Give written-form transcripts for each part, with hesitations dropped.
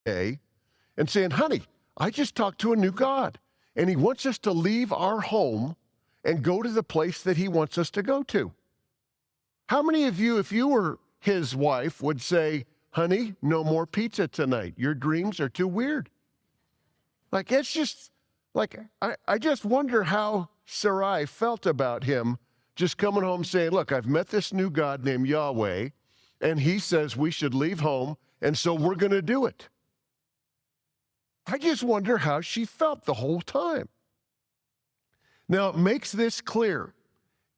day and saying, honey, I just talked to a new God, and he wants us to leave our home and go to the place that he wants us to go to. How many of you, if you were his wife, would say, honey, no more pizza tonight. Your dreams are too weird. Like, it's just, like, I just wonder how Sarai felt about him just coming home saying, look, I've met this new God named Yahweh, and he says we should leave home, and so we're going to do it. I just wonder how she felt the whole time. Now, it makes this clear,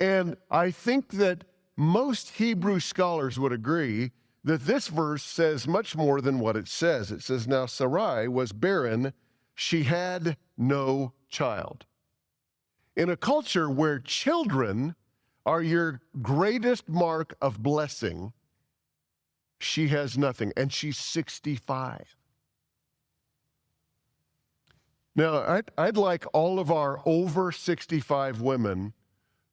and I think that most Hebrew scholars would agree that this verse says much more than what it says. It says, now Sarai was barren, she had no child. In a culture where children are your greatest mark of blessing, she has nothing, and she's 65. Now, I'd like all of our over 65 women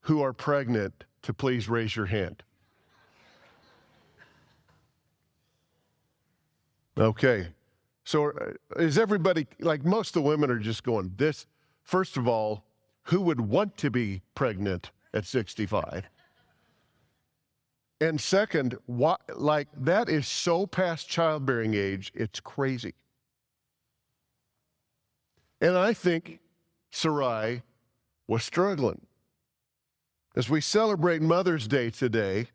who are pregnant to please raise your hand. Okay, so is everybody, like most of the women are just going, this, first of all, who would want to be pregnant at 65? And second, what, like that is so past childbearing age, it's crazy. And I think Sarai was struggling. As we celebrate Mother's Day today,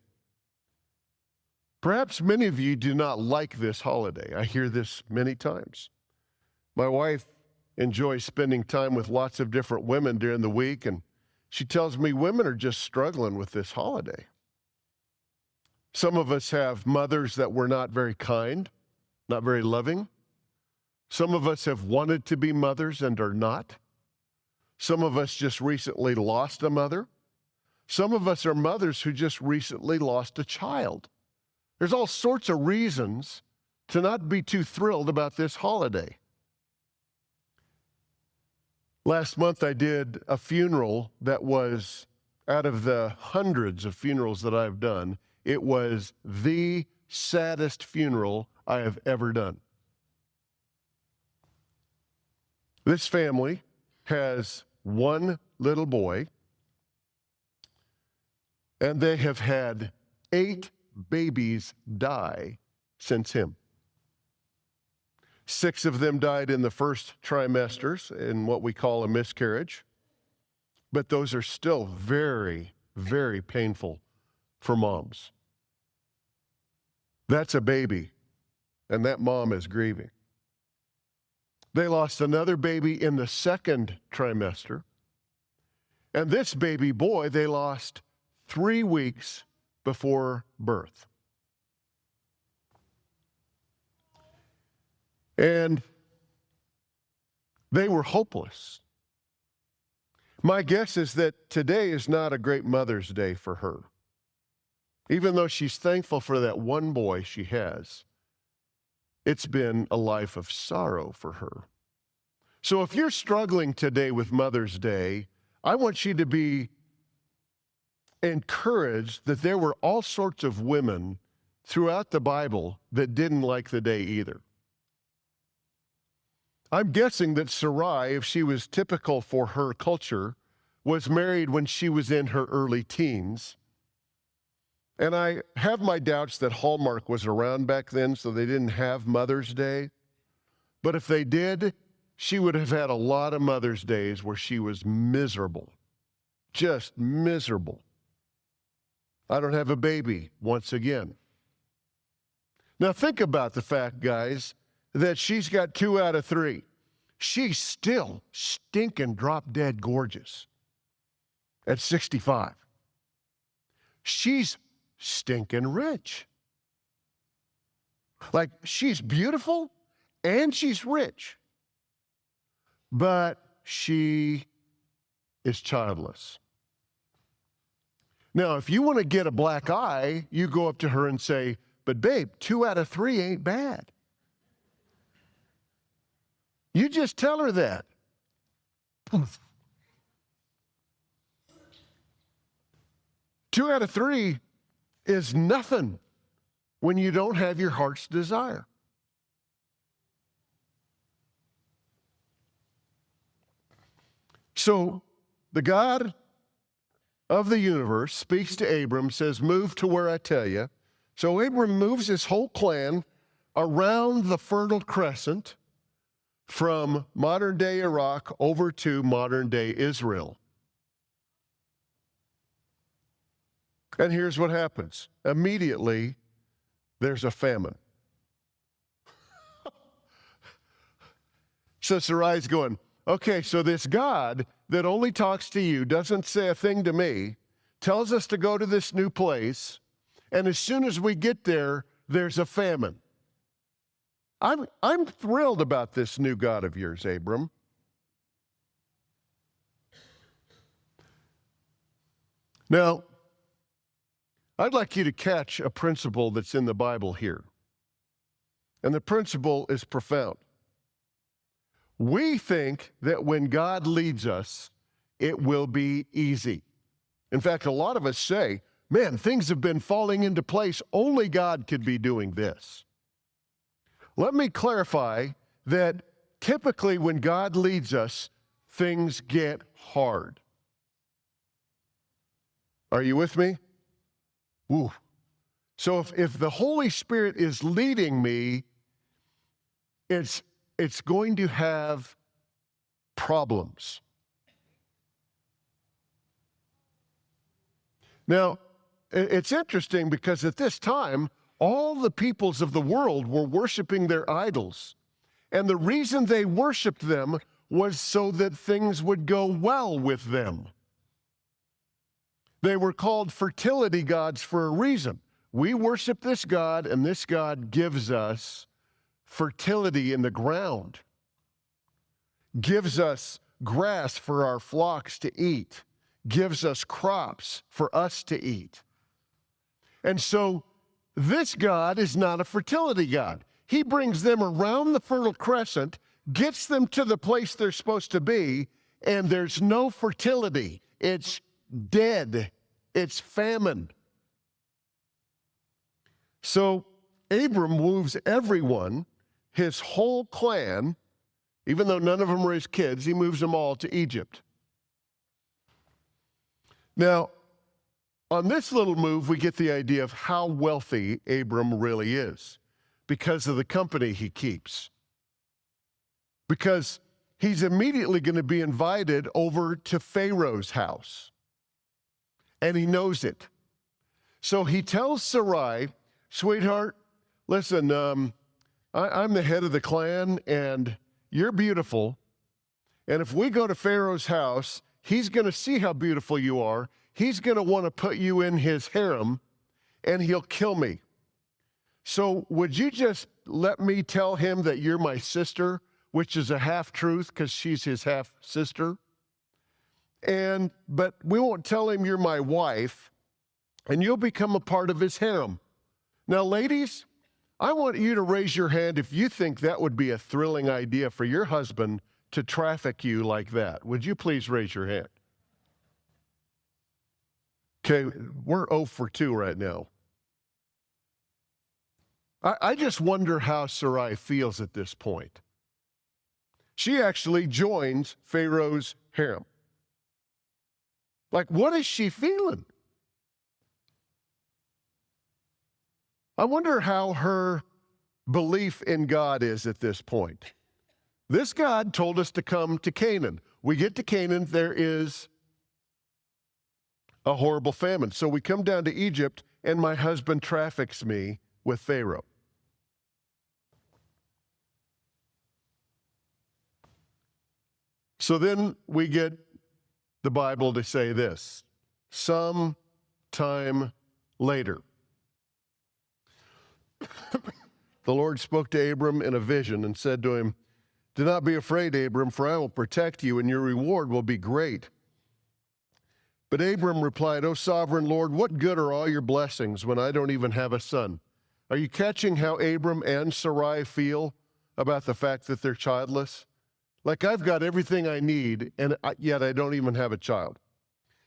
perhaps many of you do not like this holiday. I hear this many times. My wife enjoys spending time with lots of different women during the week, and she tells me women are just struggling with this holiday. Some of us have mothers that were not very kind, not very loving. Some of us have wanted to be mothers and are not. Some of us just recently lost a mother. Some of us are mothers who just recently lost a child. There's all sorts of reasons to not be too thrilled about this holiday. Last month I did a funeral that was, out of the hundreds of funerals that I've done, it was the saddest funeral I have ever done. This family has one little boy, and they have had 8 babies die since him. 6 of them died in the first trimesters in what we call a miscarriage, but those are still very, very painful for moms. That's a baby, and that mom is grieving. They lost another baby in the second trimester, and this baby boy they lost 3 weeks before birth. And they were hopeless. My guess is that today is not a great Mother's Day for her. Even though she's thankful for that one boy she has, it's been a life of sorrow for her. So if you're struggling today with Mother's Day, I want you to be encouraged that there were all sorts of women throughout the Bible that didn't like the day either. I'm guessing that Sarai, if she was typical for her culture, was married when she was in her early teens. And I have my doubts that Hallmark was around back then, so they didn't have Mother's Day. But if they did, she would have had a lot of Mother's Days where she was miserable, just miserable. I don't have a baby once again. Now think about the fact, guys, that she's got 2 out of 3. She's still stinking drop dead gorgeous at 65. She's stinking rich. Like, she's beautiful and she's rich, but she is childless. Now, if you want to get a black eye, you go up to her and say, but babe, 2 out of 3 ain't bad. You just tell her that. 2 out of 3 is nothing when you don't have your heart's desire. So the God of the universe speaks to Abram, says, move to where I tell you. So Abram moves his whole clan around the Fertile Crescent from modern-day Iraq over to modern-day Israel. And here's what happens. Immediately, there's a famine. So Sarai's going, okay, so this God that only talks to you, doesn't say a thing to me, tells us to go to this new place, and as soon as we get there, there's a famine. I'm thrilled about this new God of yours, Abram. Now, I'd like you to catch a principle that's in the Bible here. And the principle is profound. We think that when God leads us, it will be easy. In fact, a lot of us say, man, things have been falling into place. Only God could be doing this. Let me clarify that typically when God leads us, things get hard. Are you with me? Woo. So if the Holy Spirit is leading me, it's going to have problems. Now, it's interesting because at this time, all the peoples of the world were worshiping their idols. And the reason they worshiped them was so that things would go well with them. They were called fertility gods for a reason. We worship this God, and this God gives us fertility in the ground, gives us grass for our flocks to eat, gives us crops for us to eat. And so this God is not a fertility God. He brings them around the Fertile Crescent, gets them to the place they're supposed to be, and there's no fertility. It's dead. It's famine. So Abram moves everyone, his whole clan, even though none of them were his kids, he moves them all to Egypt. Now, on this little move, we get the idea of how wealthy Abram really is because of the company he keeps. Because he's immediately going to be invited over to Pharaoh's house. And he knows it. So he tells Sarai, sweetheart, listen, I'm the head of the clan, and you're beautiful. And if we go to Pharaoh's house, he's going to see how beautiful you are. He's going to want to put you in his harem, and he'll kill me. So would you just let me tell him that you're my sister, which is a half-truth because she's his half-sister? But we won't tell him you're my wife, and you'll become a part of his harem. Now, ladies, I want you to raise your hand if you think that would be a thrilling idea for your husband to traffic you like that. Would you please raise your hand? Okay, we're 0 for 2 right now. I just wonder how Sarai feels at this point. She actually joins Pharaoh's harem. Like, what is she feeling? I wonder how her belief in God is at this point. This God told us to come to Canaan. We get to Canaan, there is a horrible famine. So we come down to Egypt, and my husband traffics me with Pharaoh. So then we get the Bible to say this, some time later. The Lord spoke to Abram in a vision and said to him, do not be afraid, Abram, for I will protect you, and your reward will be great. But Abram replied, O sovereign Lord, what good are all your blessings when I don't even have a son? Are you catching how Abram and Sarai feel about the fact that they're childless? Like, I've got everything I need, and yet I don't even have a child.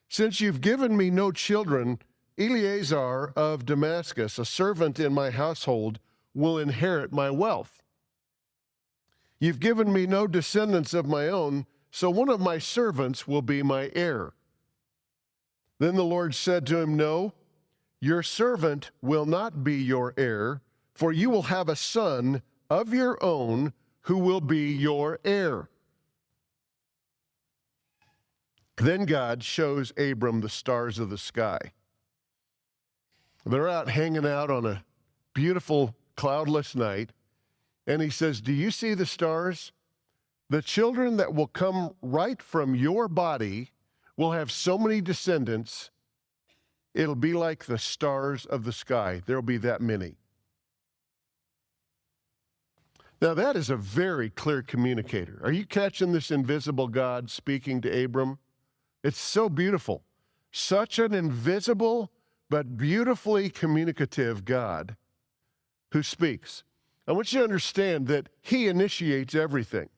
Since you've given me no children, Eleazar of Damascus, a servant in my household, will inherit my wealth. You've given me no descendants of my own, so one of my servants will be my heir. Then the Lord said to him, no, your servant will not be your heir, for you will have a son of your own who will be your heir. Then God shows Abram the stars of the sky. They're out hanging out on a beautiful cloudless night, and he says, do you see the stars? The children that will come right from your body will have so many descendants, it'll be like the stars of the sky. There'll be that many. Now, that is a very clear communicator. Are you catching this invisible God speaking to Abram? It's so beautiful. Such an invisible but beautifully communicative God who speaks. I want you to understand that he initiates everything.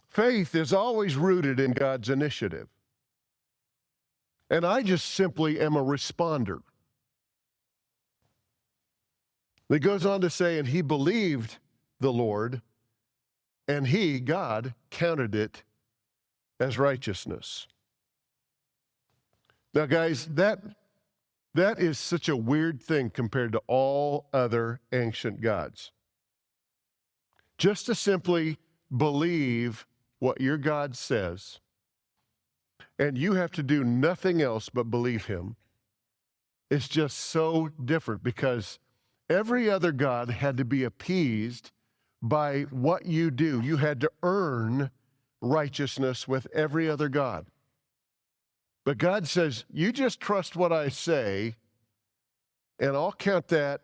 Faith is always rooted in God's initiative. And I just simply am a responder. It goes on to say, and he believed the Lord, and he, God, counted it as righteousness. Now, guys, that is such a weird thing compared to all other ancient gods. Just to simply believe what your God says, and you have to do nothing else but believe him, is just so different, because every other god had to be appeased by what you do. You had to earn righteousness with every other god. But God says, you just trust what I say, and I'll count that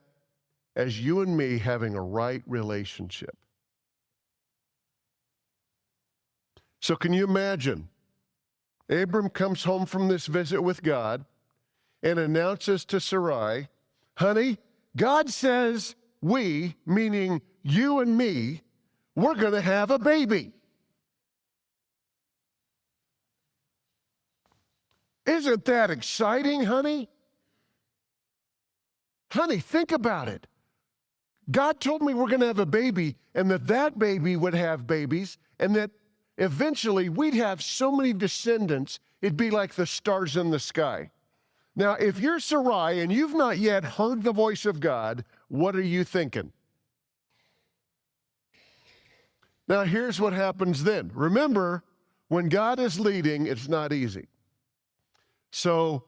as you and me having a right relationship. So can you imagine? Abram comes home from this visit with God and announces to Sarai, honey, God says we, meaning you and me, we're going to have a baby. Isn't that exciting, honey? Honey, think about it. God told me we're going to have a baby, and that baby would have babies, and that eventually we'd have so many descendants, it'd be like the stars in the sky. Now, if you're Sarai and you've not yet heard the voice of God, what are you thinking? Now, here's what happens then. Remember, when God is leading, it's not easy. So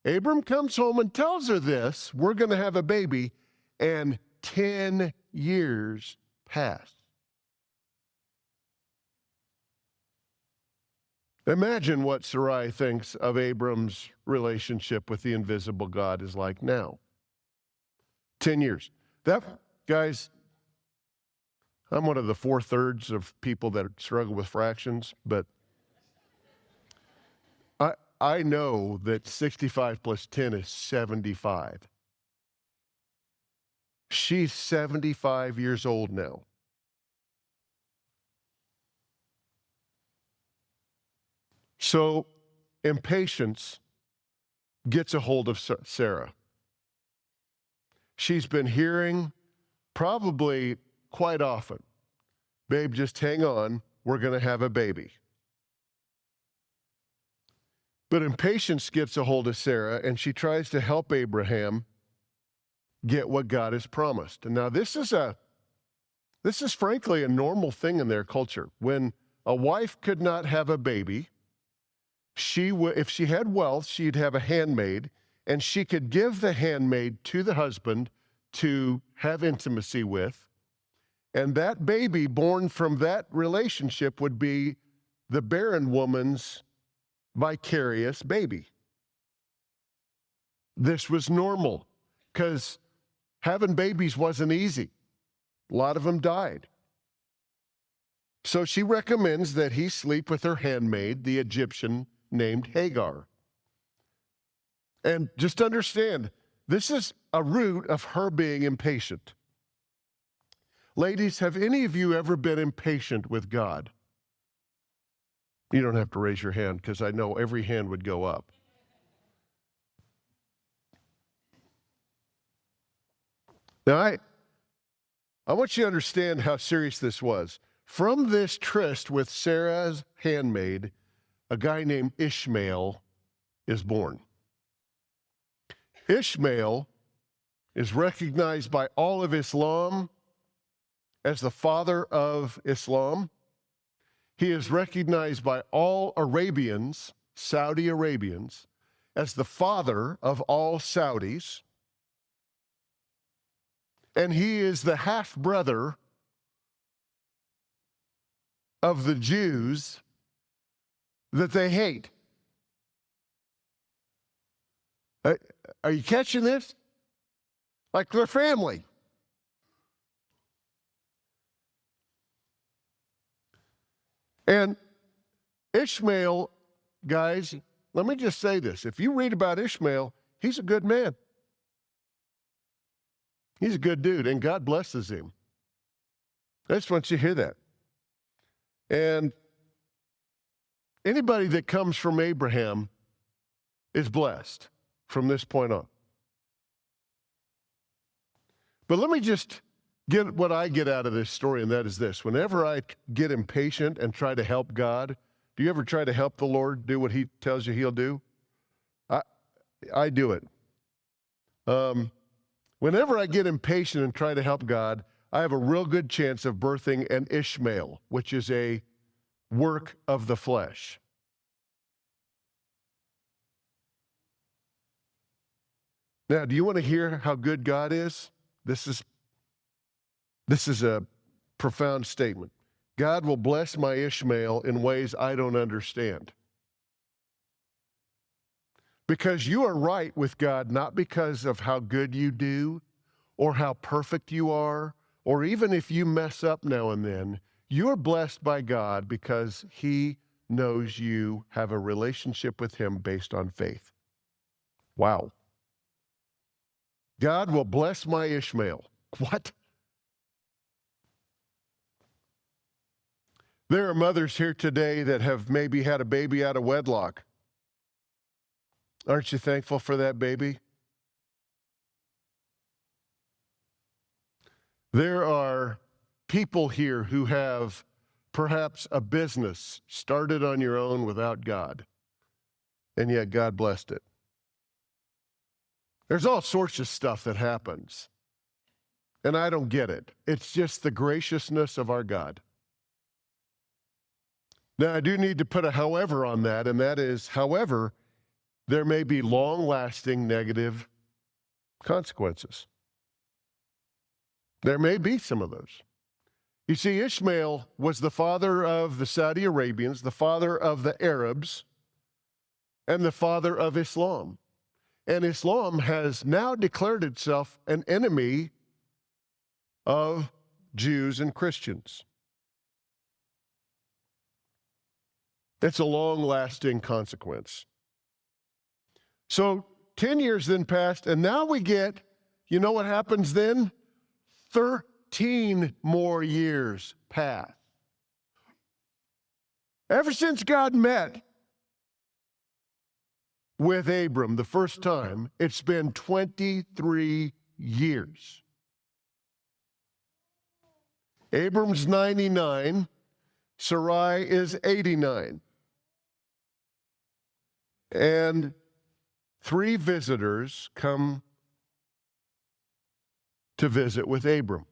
Abram comes home and tells her this, we're going to have a baby, and 10 years pass. Imagine what Sarai thinks of Abram's relationship with the invisible God is like now. 10 years. That, guys, I'm one of the 4/3 of people that struggle with fractions, but I know that 65 plus 10 is 75. She's 75 years old now. So impatience gets a hold of Sarah. She's been hearing probably quite often, babe, just hang on, we're going to have a baby. But impatience gets a hold of Sarah, and she tries to help Abraham get what God has promised. And now this is frankly a normal thing in their culture. When a wife could not have a baby, if she had wealth, she'd have a handmaid, and she could give the handmaid to the husband to have intimacy with. And that baby born from that relationship would be the barren woman's vicarious baby. This was normal because having babies wasn't easy. A lot of them died. So she recommends that he sleep with her handmaid, the Egyptian named Hagar. And just understand, this is a root of her being impatient. Ladies, have any of you ever been impatient with God? You don't have to raise your hand because I know every hand would go up. Now, I want you to understand how serious this was. From this tryst with Sarah's handmaid, a guy named Ishmael is born. Ishmael is recognized by all of Islam as the father of Islam. He is recognized by all Arabians, Saudi Arabians, as the father of all Saudis. And he is the half-brother of the Jews that they hate. Are you catching this? Like they're family. And Ishmael, guys, let me just say this. If you read about Ishmael, he's a good man. He's a good dude, and God blesses him. I just want you to hear that. And anybody that comes from Abraham is blessed from this point on. But let me just get what I get out of this story, and that is this. Whenever I get impatient and try to help God, do you ever try to help the Lord do what he tells you he'll do? I do it. Whenever I get impatient and try to help God, I have a real good chance of birthing an Ishmael, which is a work of the flesh. Now, do you want to hear how good God is? This is a profound statement. God will bless my Ishmael in ways I don't understand. Because you are right with God, not because of how good you do or how perfect you are, or even if you mess up now and then, you're blessed by God because he knows you have a relationship with him based on faith. Wow. God will bless my Ishmael. What? There are mothers here today that have maybe had a baby out of wedlock. Aren't you thankful for that baby? There are people here who have perhaps a business started on your own without God, and yet God blessed it. There's all sorts of stuff that happens, and I don't get it. It's just the graciousness of our God. Now, I do need to put a however on that, and that is, however, there may be long-lasting negative consequences. There may be some of those. You see, Ishmael was the father of the Saudi Arabians, the father of the Arabs, and the father of Islam. And Islam has now declared itself an enemy of Jews and Christians. It's a long-lasting consequence. So 10 years then passed, and now we get, you know what happens then? 13 more years pass. Ever since God met with Abram the first time, it's been 23 years. Abram's 99, Sarai is 89. And 3 visitors come to visit with Abram.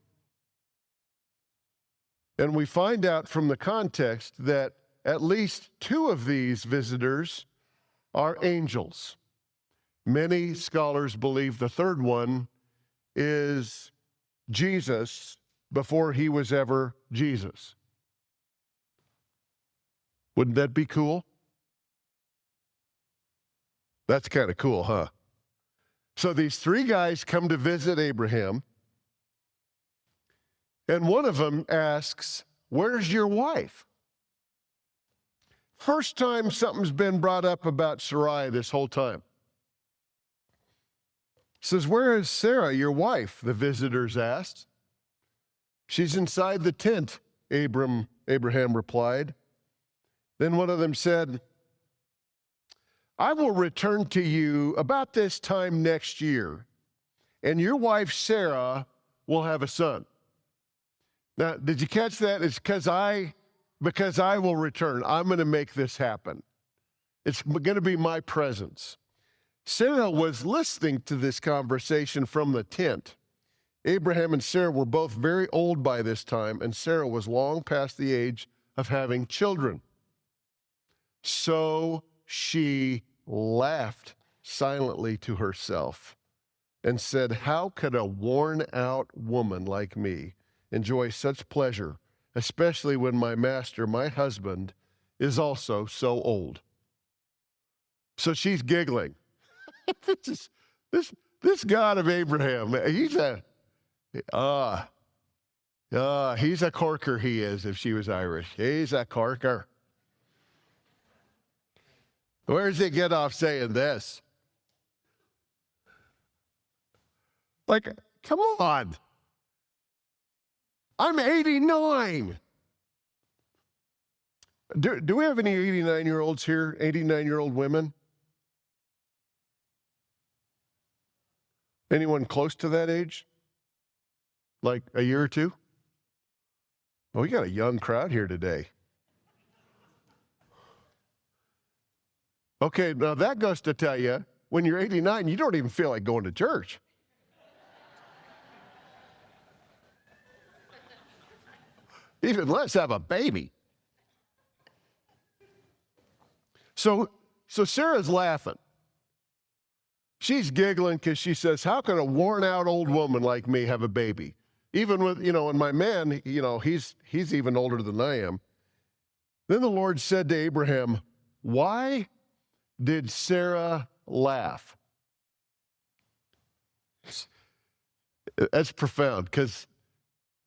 And we find out from the context that at least 2 of these visitors are angels. Many scholars believe the third one is Jesus before he was ever Jesus. Wouldn't that be cool? That's kind of cool, huh? So these 3 guys come to visit Abraham, and one of them asks, "Where's your wife?" First time something's been brought up about Sarai this whole time. Says, "Where is Sarah, your wife?" the visitors asked. "She's inside the tent," Abraham replied. Then one of them said, "I will return to you about this time next year, and your wife Sarah will have a son. Now, did you catch that? It's because I will return. I'm going to make this happen. It's going to be my presence. Sarah was listening to this conversation from the tent. Abraham and Sarah were both very old by this time, and Sarah was long past the age of having children. So she laughed silently to herself and said, "How could a worn-out woman like me enjoy such pleasure, especially when my master, my husband, is also so old?" So she's giggling. This God of Abraham, he's a corker, he is, if she was Irish. He's a corker. Where does he get off saying this? Like, come on. I'm 89. Do we have any 89-year-olds here? 89-year-old women? Anyone close to that age? Like a year or two? Well, we got a young crowd here today. Okay, now that goes to tell you, when you're 89, you don't even feel like going to church. Even less have a baby. So Sarah's laughing. She's giggling because she says, "How can a worn-out old woman like me have a baby?" Even with, and my man, he's even older than I am. Then the Lord said to Abraham, "Why did Sarah laugh?" That's profound because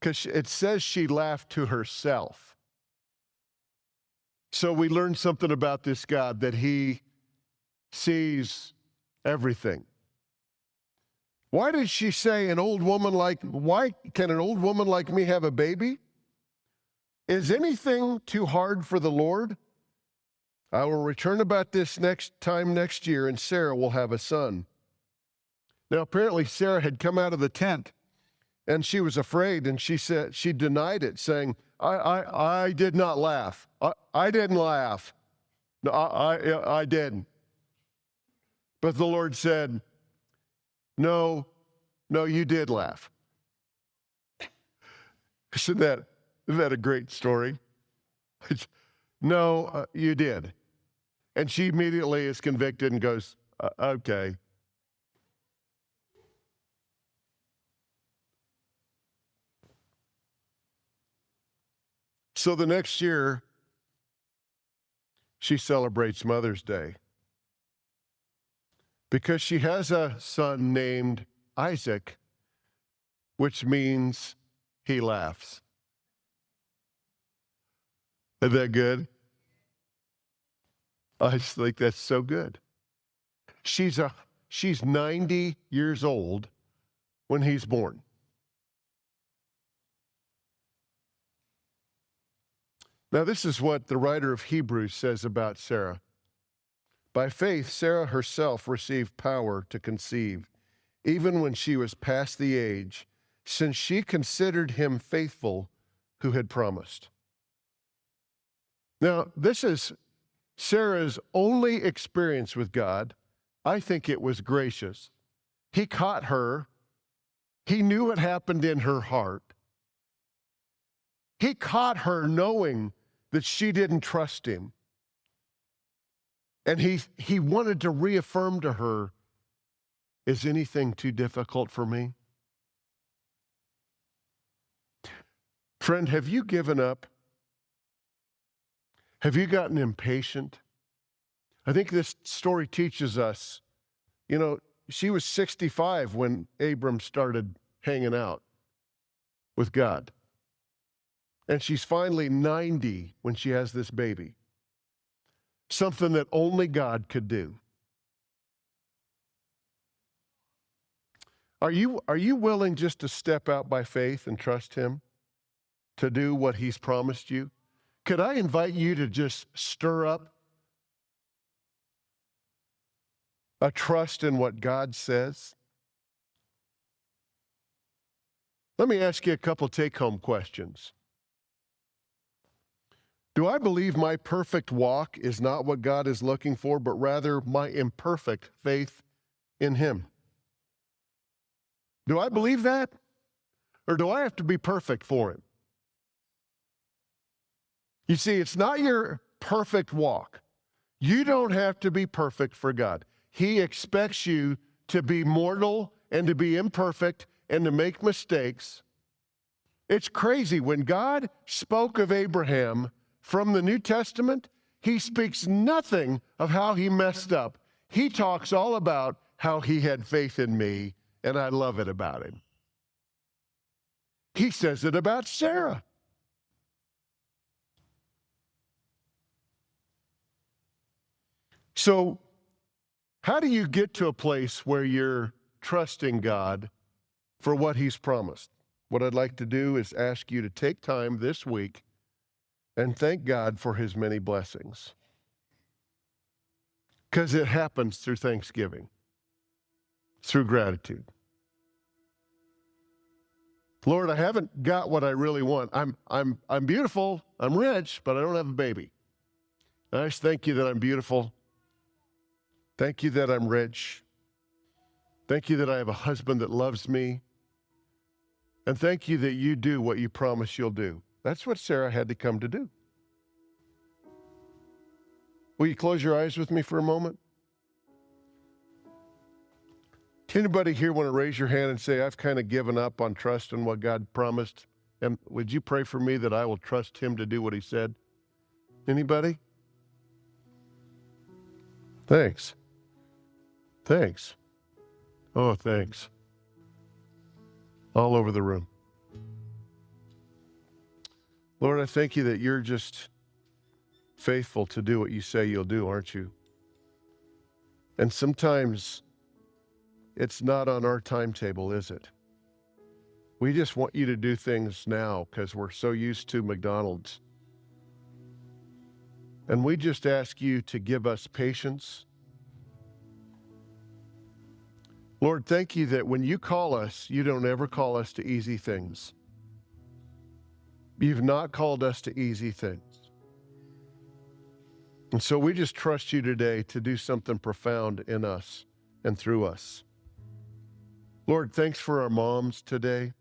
it says she laughed to herself. So we learned something about this God, that he sees everything. Why did she say why can an old woman like me have a baby? Is anything too hard for the Lord? I will return about this next year, and Sarah will have a son. Now, apparently Sarah had come out of the tent, and she was afraid, and she denied it, saying, I did not laugh. I didn't laugh. No, I didn't. But the Lord said, no, you did laugh. Isn't that a great story? No, you did. And she immediately is convicted and goes, okay. So the next year, she celebrates Mother's Day because she has a son named Isaac, which means he laughs. Isn't that good? I just think that's so good. She's 90 years old when he's born. Now, this is what the writer of Hebrews says about Sarah. By faith, Sarah herself received power to conceive, even when she was past the age, since she considered him faithful who had promised. Now, this is Sarah's only experience with God. I think it was gracious. He caught her. He knew what happened in her heart. He caught her knowing that she didn't trust him. And he wanted to reaffirm to her, is anything too difficult for me? Friend, have you given up? Have you gotten impatient? I think this story teaches us, she was 65 when Abram started hanging out with God. And she's finally 90 when she has this baby. Something that only God could do. Are you willing just to step out by faith and trust him to do what he's promised you? Could I invite you to just stir up a trust in what God says? Let me ask you a couple take-home questions. Do I believe my perfect walk is not what God is looking for, but rather my imperfect faith in Him? Do I believe that? Or do I have to be perfect for Him? You see, it's not your perfect walk. You don't have to be perfect for God. He expects you to be mortal and to be imperfect and to make mistakes. It's crazy. When God spoke of Abraham from the New Testament, He speaks nothing of how he messed up. He talks all about how he had faith in me, and I love it about him. He says it about Sarah. So, how do you get to a place where you're trusting God for what He's promised? What I'd like to do is ask you to take time this week and thank God for His many blessings. Because it happens through thanksgiving, through gratitude. Lord, I haven't got what I really want. I'm beautiful, I'm rich, but I don't have a baby. And I just thank you that I'm beautiful. Thank you that I'm rich. Thank you that I have a husband that loves me. And thank you that you do what you promise you'll do. That's what Sarah had to come to do. Will you close your eyes with me for a moment? Anybody here want to raise your hand and say, I've kind of given up on trust in what God promised? And would you pray for me that I will trust Him to do what He said? Anybody? Thanks. Thanks. Oh, thanks. All over the room. Lord, I thank you that you're just faithful to do what you say you'll do, aren't you? And sometimes it's not on our timetable, is it? We just want you to do things now because we're so used to McDonald's. And we just ask you to give us patience. Lord, thank you that when you call us, you don't ever call us to easy things. You've not called us to easy things. And so we just trust you today to do something profound in us and through us. Lord, thanks for our moms today.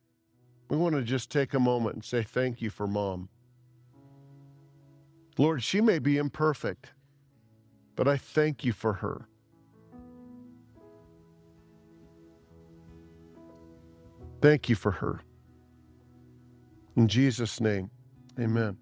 We want to just take a moment and say thank you for Mom. Lord, she may be imperfect, but I thank you for her. Thank you for her. In Jesus' name, amen.